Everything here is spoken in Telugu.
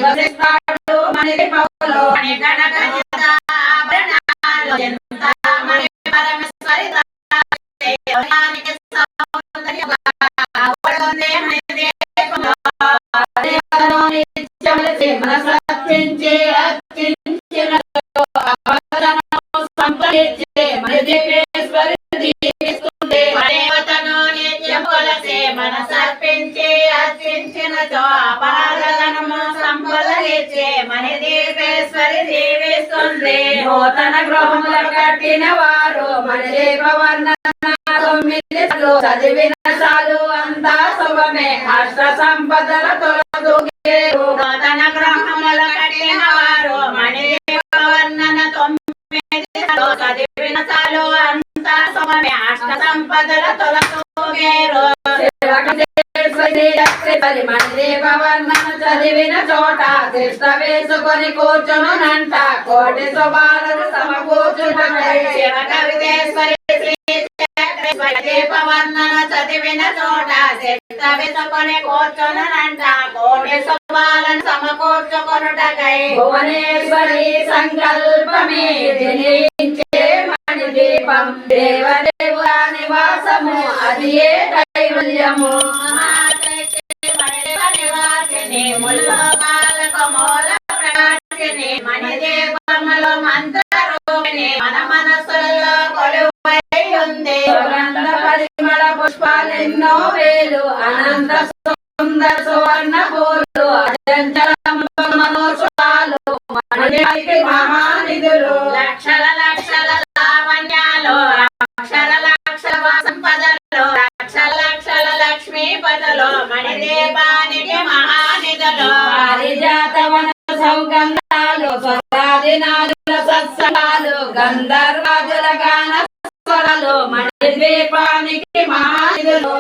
నివసిస్తాడు మణి పౌలో మణి కనక మణి పరమేశ్వరి మనసర్పించి అర్చించినచో అపారధనము సంపదలిచ్చే మణి దీపేశ్వరి దీవిస్తుంది. నూతన గృహములు కట్టిన వారు మణి దీపవర్ణ 9 చదివిన చాలు అంతా శుభమే అష్ట సంపదల తొలతూగేరు. నూతన గృహములు కట్టిన వారు మణి దీపవర్ణన 9 చదివిన చాలు అంతా శుభమే అష్ట సంపదల తొలతూగేరు. మణి దీపవర్ణను చదివిన చోట తిష్ట వేసుకొని కూర్చునునంట కోటి శుభాలను సమకూర్చుటకై. శివ కవితేశ్వరి దీపవర్ణన చదివిన చోట తిష్ట వేసుకొని కూర్చునునంట కోటి శుభాలను సమకూర్చుకొనుటకై. భువనేశ్వరి సంకల్పమే జనించే మణి దీపం దేవదేవుల నివాసము అది ఏ కైవల్యము. మణి దీపములో మంత్రరూపిణి మన మనసుల్లో కొలువై ఉంది. సుగంధ పరిమళ పుష్పాలెన్నో వేలు అనంత సుందర సువర్ణ పూలు అజంచల మనోషాలు మణికి మహానిధులు. లక్షల లక్షల లావణ్యాలు అక్షర లక్షల సంపదలు లక్షల లక్షల లక్ష్మీపదలు మణి దీపానికి మహానిధులు. పారిజాతవన సౌగంధాలు స్వరాదినాదుల సత్సలాలు గంధర్వాదుల గాన స్వరాలు మణి దీపానికి మహానిధులు.